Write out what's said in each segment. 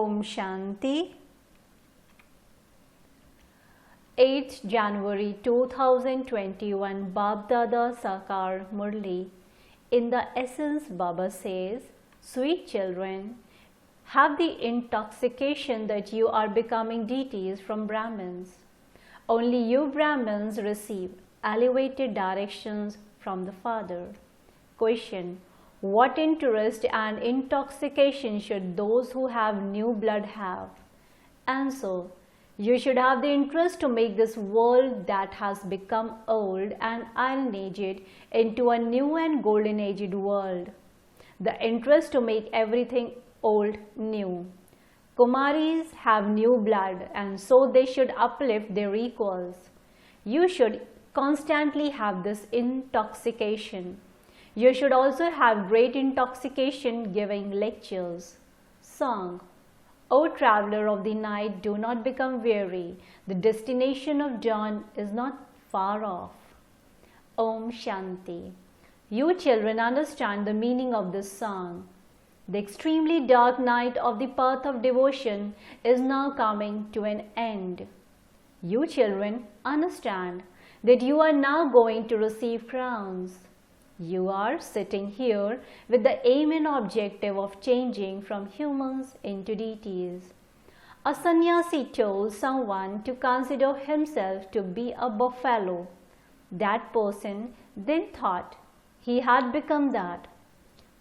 Om Shanti. 8th January 2021 Baapdada Murli. In the essence, Baba says, sweet children, have the intoxication that you are becoming deities from Brahmins. Only you Brahmins receive elevated directions from the Father. Question: what interest and intoxication should those who have new blood have? Answer: you should have the interest to make this world that has become old and iron-aged into a new and golden-aged world. The interest to make everything old new. Kumaris have new blood, and so they should uplift their equals. You should constantly have this intoxication. You should also have great intoxication giving lectures. Song: O traveler of the night, do not become weary. The destination of dawn is not far off. Om Shanti. You children understand the meaning of this song. The extremely dark night of the path of devotion is now coming to an end. You children understand that you are now going to receive crowns. You are sitting here with the aim and objective of changing from humans into deities. A sannyasi told someone to consider himself to be a buffalo. That person then thought he had become that.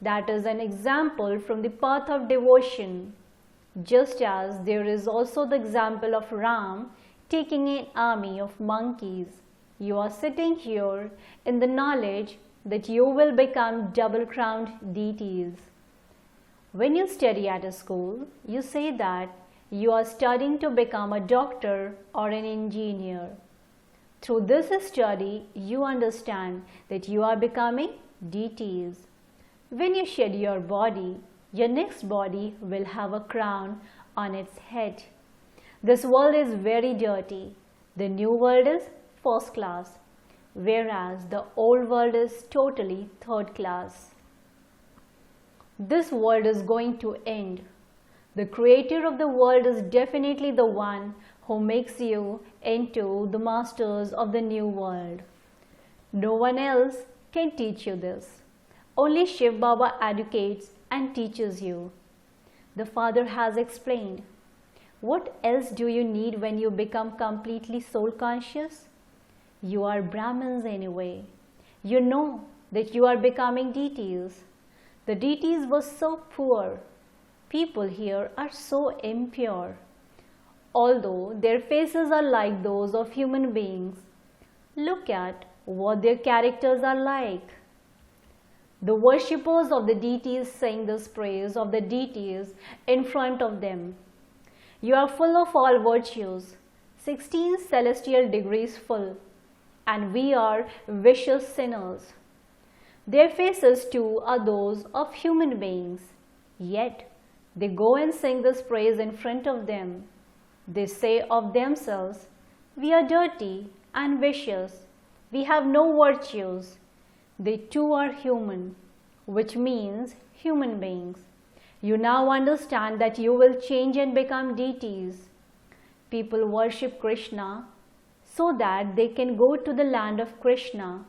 That is an example from the path of devotion. Just as there is also the example of Ram taking an army of monkeys, you are sitting here in the knowledge that you will become double-crowned deities. When you study at a school, you say that you are studying to become a doctor or an engineer. Through this study, you understand that you are becoming deities. When you shed your body, your next body will have a crown on its head. This world is very dirty. The new world is first class, whereas the old world is totally third class. This world is going to end. The creator of the world is definitely the one who makes you into the masters of the new world. No one else can teach you this. Only Shiv Baba educates and teaches you. The Father has explained. What else do you need when you become completely soul conscious? You are Brahmins anyway. You know that you are becoming deities. The deities were so poor. People here are so impure. Although their faces are like those of human beings, look at what their characters are like. The worshippers of the deities sing this praise of the deities in front of them. You are full of all virtues, 16 celestial degrees full, and we are vicious sinners. Their faces too are those of human beings, yet they go and sing this praise in front of them. They say of themselves, we are dirty and vicious, we have no virtues. They too are human, which means human beings. You now understand that you will change and become deities. People worship Krishna so that they can go to the land of Krishna,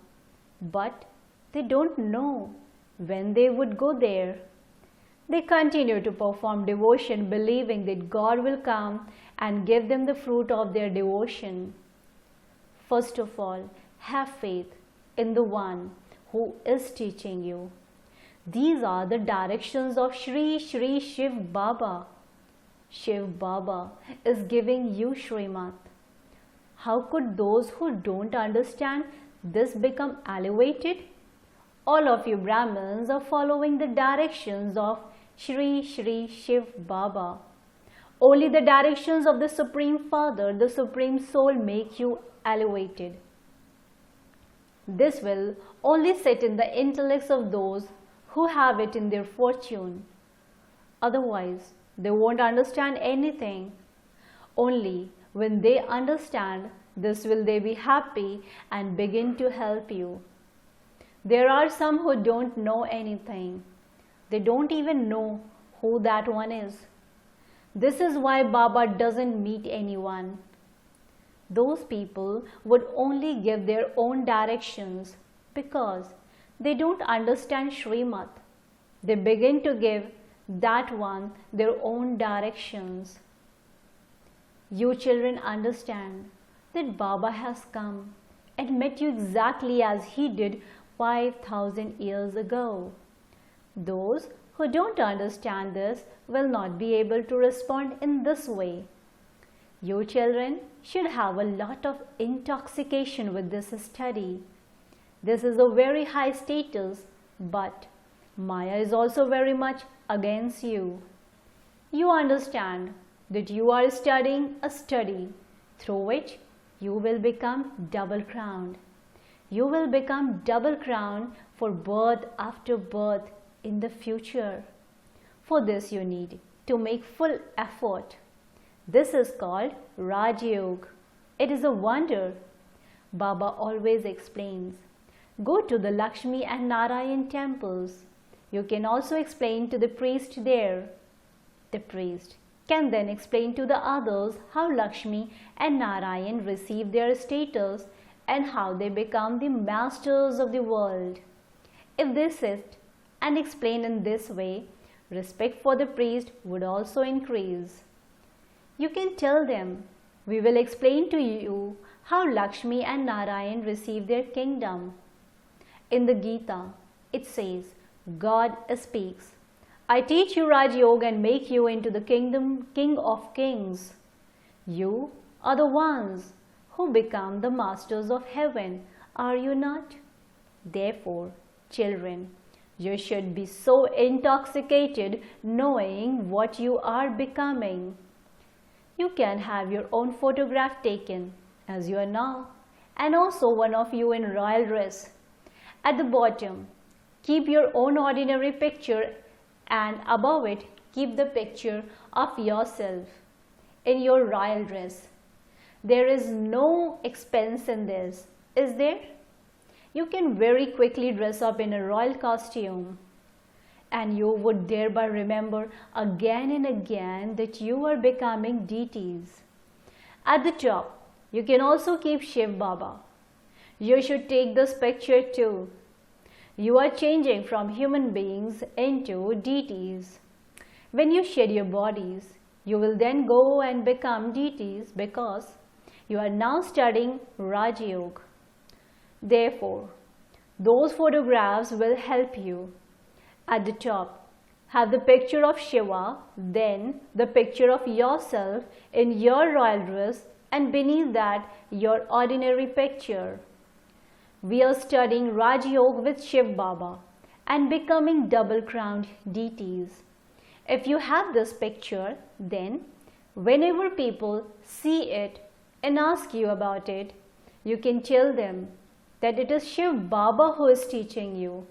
but they don't know when they would go there. They continue to perform devotion believing that God will come and give them the fruit of their devotion. First of all, have faith in the one who is teaching you. These are the directions of Shri Shri Shiv Baba. Shiv Baba is giving you Srimad. How could those who don't understand this become elevated? All of you Brahmins are following the directions of Shri Shri Shiv Baba. Only the directions of the Supreme Father, the Supreme Soul, make you elevated. This will only sit in the intellects of those who have it in their fortune. Otherwise, they won't understand anything. Only when they understand this will they be happy and begin to help you. There are some who don't know anything. They don't even know who that one is. This is why Baba doesn't meet anyone. Those people would only give their own directions because they don't understand Srimad. They begin to give that one their own directions. You children understand that Baba has come and met you exactly as he did 5,000 years ago. Those who don't understand this will not be able to respond in this way. You children should have a lot of intoxication with this study. This is a very high status, but Maya is also very much against you. You understand that you are studying a study through which you will become double crowned. You will become double crowned for birth after birth in the future. For this you need to make full effort. This is called Raj Yoga. It is a wonder. Baba always explains, go to the Lakshmi and Narayan temples. You can also explain to the priest there. The priest can then explain to the others how Lakshmi and Narayan receive their status and how they become the masters of the world. If they sit and explain in this way, respect for the priest would also increase. You can tell them, we will explain to you how Lakshmi and Narayan receive their kingdom. In the Gita, it says, God speaks, I teach you Raj Yoga and make you into the king of kings. You are the ones who become the masters of heaven, are you not? Therefore, children, you should be so intoxicated knowing what you are becoming. You can have your own photograph taken as you are now, and also one of you in royal dress. At the bottom, keep your own ordinary picture, and above it, keep the picture of yourself in your royal dress. There is no expense in this, is there? You can very quickly dress up in a royal costume, and you would thereby remember again and again that you are becoming deities. At the top, you can also keep Shiv Baba. You should take this picture too. You are changing from human beings into deities. When you shed your bodies, you will then go and become deities because you are now studying Raj Yoga. Therefore, those photographs will help you. At the top, have the picture of Shiva, then the picture of yourself in your royal dress, and beneath that, your ordinary picture. We are studying Raj Yoga with Shiv Baba and becoming double crowned deities. If you have this picture, then whenever people see it and ask you about it, you can tell them that it is Shiv Baba who is teaching you.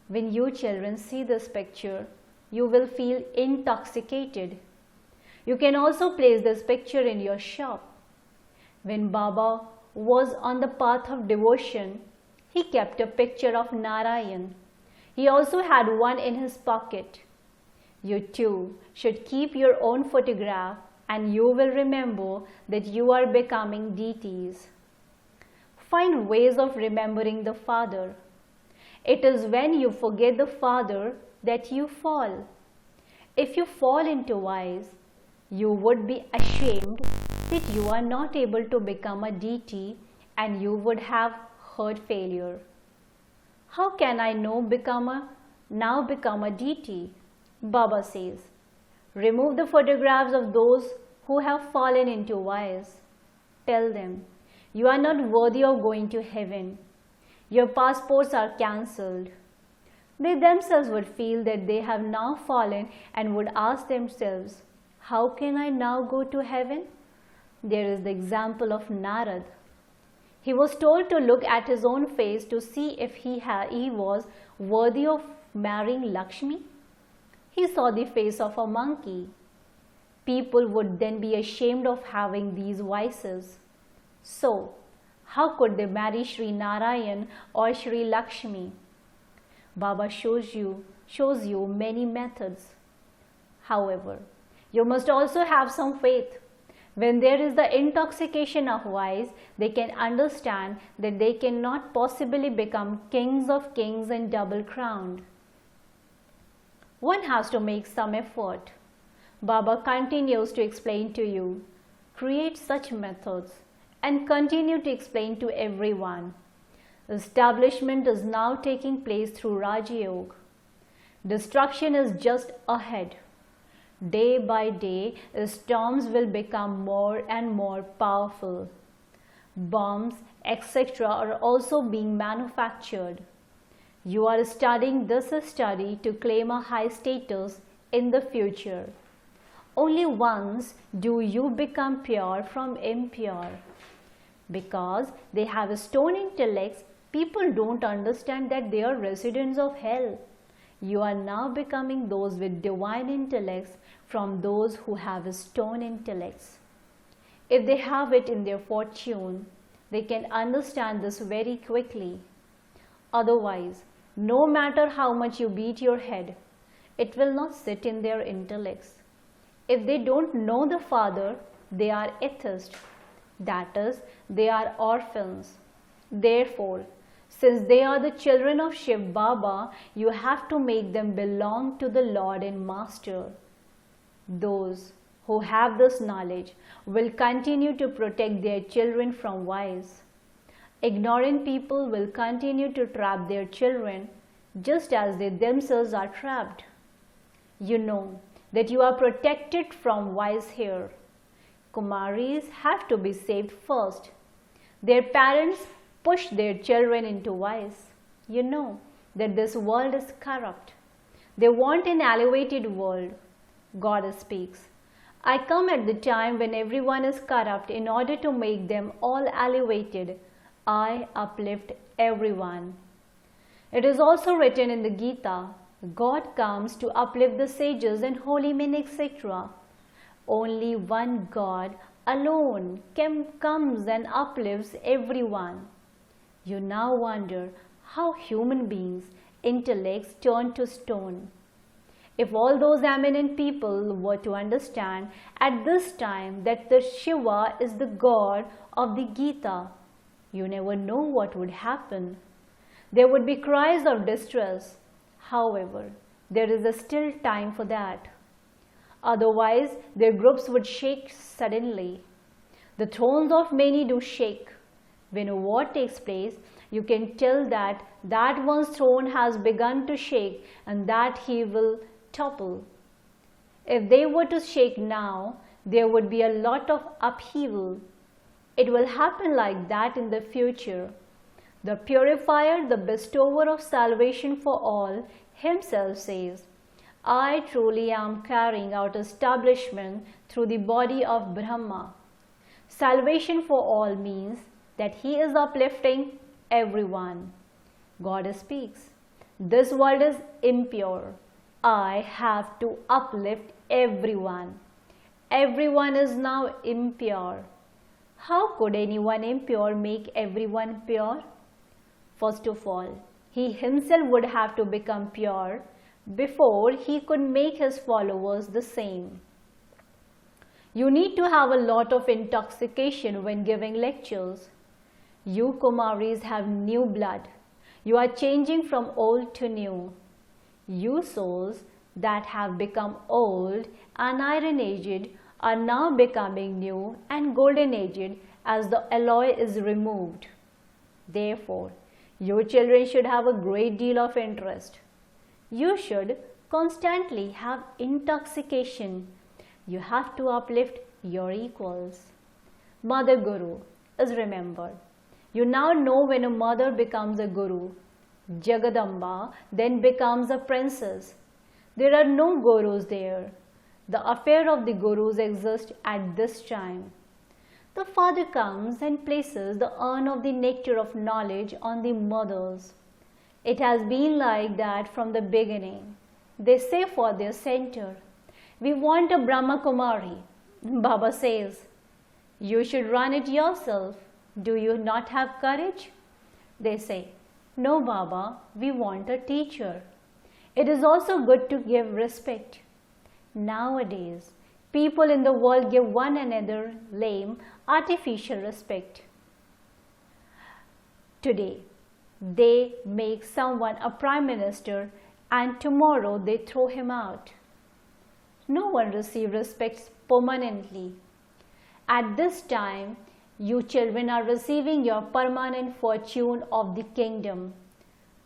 When you children see this picture, you will feel intoxicated. You can also place this picture in your shop. When Baba was on the path of devotion, he kept a picture of Narayan. He also had one in his pocket. You too should keep your own photograph, and you will remember that you are becoming deities. Find ways of remembering the Father. It is when you forget the Father that you fall. If you fall into vice, you would be ashamed that you are not able to become a deity, and you would have heart failure. How can I now become a deity? Baba says, remove the photographs of those who have fallen into vice. Tell them, you are not worthy of going to heaven. Your passports are cancelled. They themselves would feel that they have now fallen and would ask themselves, how can I now go to heaven? There is the example of Narad. He was told to look at his own face to see if he was worthy of marrying Lakshmi. He saw the face of a monkey. People would then be ashamed of having these vices. So, how could they marry Sri Narayan or Sri Lakshmi? Baba shows you many methods. However, You must also have some faith. When there is the intoxication of vice, they can understand that they cannot possibly become kings of kings and double crowned. One has to make some effort. Baba continues to explain to you. Create such methods and continue to explain to everyone. Establishment is now taking place through Raja Yoga. Destruction is just ahead. Day by day, storms will become more and more powerful. Bombs, etc. are also being manufactured. You are studying this study to claim a high status in the future. Only once do you become pure from impure. Because they have stone intellects, people don't understand that they are residents of hell. You are now becoming those with divine intellects from those who have stone intellects. If they have it in their fortune, they can understand this very quickly. Otherwise, no matter how much you beat your head, it will not sit in their intellects. If they don't know the Father, they are atheists. That is, they are orphans. Therefore, since they are the children of Shiv Baba, you have to make them belong to the Lord and Master. Those who have this knowledge will continue to protect their children from vice. Ignorant people will continue to trap their children just as they themselves are trapped. You know that you are protected from vice here. Kumaris have to be saved first. Their parents push their children into vice. You know that this world is corrupt. They want an elevated world. God speaks. I come at the time when everyone is corrupt in order to make them all elevated. I uplift everyone. It is also written in the Gita, God comes to uplift the sages and holy men, etc. Only one God alone comes and uplifts everyone. You now wonder how human beings' intellects turn to stone. If all those eminent people were to understand at this time that the Shiva is the God of the Gita, you never know what would happen. There would be cries of distress. However, there is still time for that. Otherwise, their groups would shake suddenly. The thrones of many do shake. When a war takes place, you can tell that that one's throne has begun to shake and that he will topple. If they were to shake now, there would be a lot of upheaval. It will happen like that in the future. The purifier, the bestower of salvation for all, himself says, I truly am carrying out establishment through the body of Brahma. Salvation for all means that he is uplifting everyone. God speaks. This world is impure. I have to uplift everyone. Everyone is now impure. How could anyone impure make everyone pure? First of all, he himself would have to become pure before he could make his followers the same. You need to have a lot of intoxication when giving lectures. You Kumaris have new blood. You are changing from old to new. You souls that have become old and iron-aged are now becoming new and golden-aged as the alloy is removed. Therefore, your children should have a great deal of interest. You should constantly have intoxication. You have to uplift your equals. Mother Guru is remembered. You now know when a mother becomes a guru. Jagadamba then becomes a princess. There are no gurus there. The affair of the gurus exists at this time. The father comes and places the urn of the nectar of knowledge on the mothers. It has been like that from the beginning. They say for their center, we want a Brahmakumari. Baba says, you should run it yourself. Do you not have courage? They say, no Baba, we want a teacher. It is also good to give respect. Nowadays, People in the world give one another lame, artificial respect. Today, they make someone a prime minister and tomorrow they throw him out. No one receives respect permanently. At this time, you children are receiving your permanent fortune of the kingdom.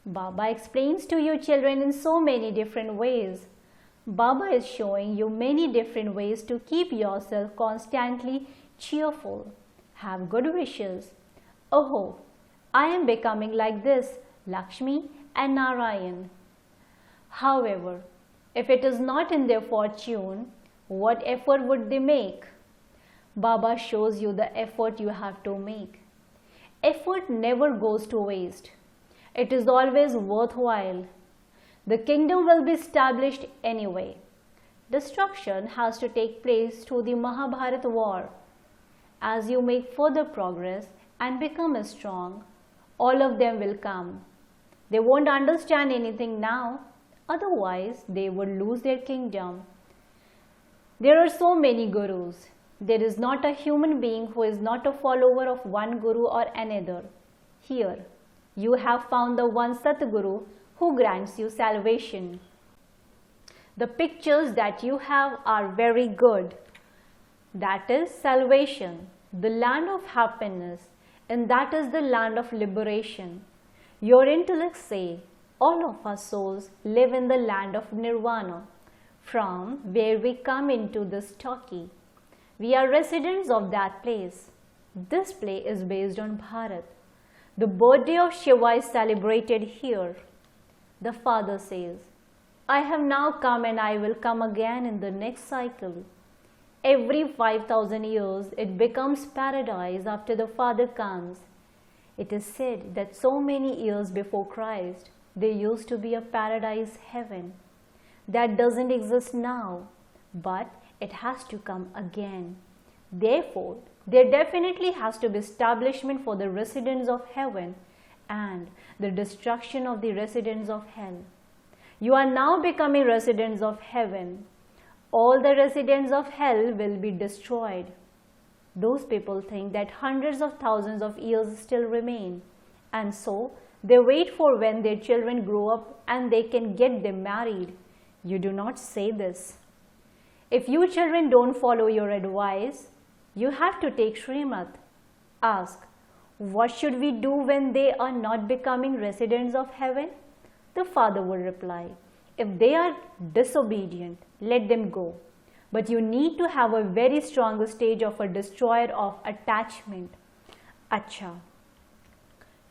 Baba explains to you children in so many different ways. Baba is showing you many different ways to keep yourself constantly cheerful. Have good wishes. Oh, I am becoming like this, Lakshmi and Narayan. However, if it is not in their fortune, what effort would they make? Baba shows you the effort you have to make. Effort never goes to waste. It is always worthwhile. The kingdom will be established anyway. Destruction has to take place through the Mahabharata war. As you make further progress and become strong, all of them will come. They won't understand anything now, otherwise they would lose their kingdom. There are so many gurus. There is not a human being who is not a follower of one guru or another. Here, you have found the one Satguru who grants you salvation. The pictures that you have are very good. That is salvation, the land of happiness, and that is the land of liberation. Your intellects say all of our souls live in the land of nirvana, from where we come into this talkie. We are residents of that place. This play is based on Bharat. The birthday of Shiva is celebrated here. The father says, I have now come and I will come again in the next cycle. Every 5,000 years it becomes paradise after the father comes. It is said that so many years before Christ, there used to be a paradise heaven. That doesn't exist now, but it has to come again. Therefore, there definitely has to be establishment for the residents of heaven and the destruction of the residents of hell. You are now becoming residents of heaven. All the residents of hell will be destroyed. Those people think that hundreds of thousands of years still remain, and so they wait for when their children grow up and they can get them married. You do not say this. If you children don't follow your advice, you have to take Srimad. Ask, what should we do when they are not becoming residents of heaven? The father will reply, if they are disobedient, let them go. But you need to have a very strong stage of a destroyer of attachment. Acha.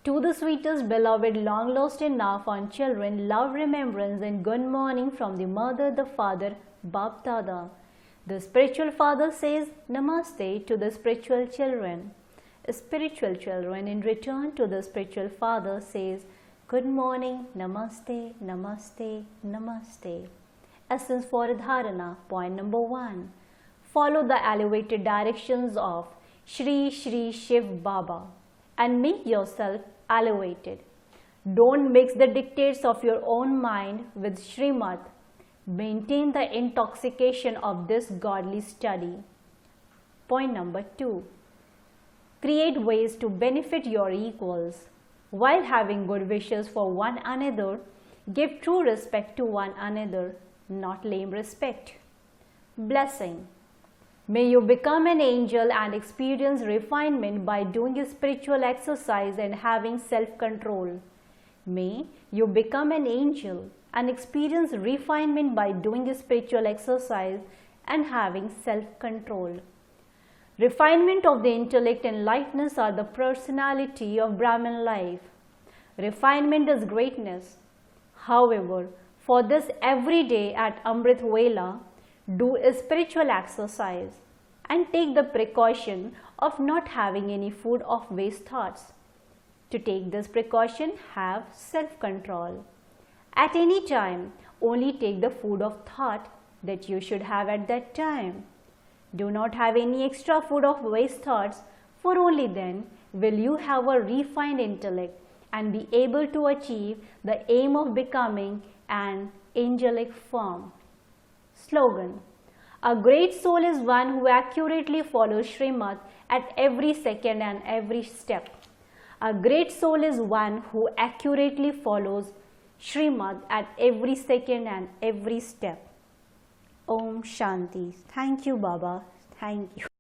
To the sweetest beloved, long lost in our fond children, love, remembrance and good morning from the mother, the father, Baapdada. The spiritual father says Namaste to the spiritual children. Spiritual children in return to the spiritual father says Good morning, Namaste, Namaste, Namaste. Essence for Dharana. Point number 1. Follow the elevated directions of Shri Shri Shiv Baba and make yourself elevated. Don't mix the dictates of your own mind with Srimad. Maintain the intoxication of this godly study. Point number 2. Create ways to benefit your equals. While having good wishes for one another, give true respect to one another, not lame respect. Blessing. May you become an angel and experience refinement by doing a spiritual exercise and having self-control. May you become an angel and experience refinement by doing a spiritual exercise and having self-control. Refinement of the intellect and lightness are the personality of Brahman life. Refinement is greatness. However, for this every day at Amrit Vela, do a spiritual exercise and take the precaution of not having any food of waste thoughts. To take this precaution, have self-control. At any time, only take the food of thought that you should have at that time. Do not have any extra food of waste thoughts, for only then will you have a refined intellect and be able to achieve the aim of becoming an angelic form. Slogan. A great soul is one who accurately follows Srimad at every second and every step. A great soul is one who accurately follows Srimad at every second and every step. Om Shanti. Thank you, Baba. Thank you.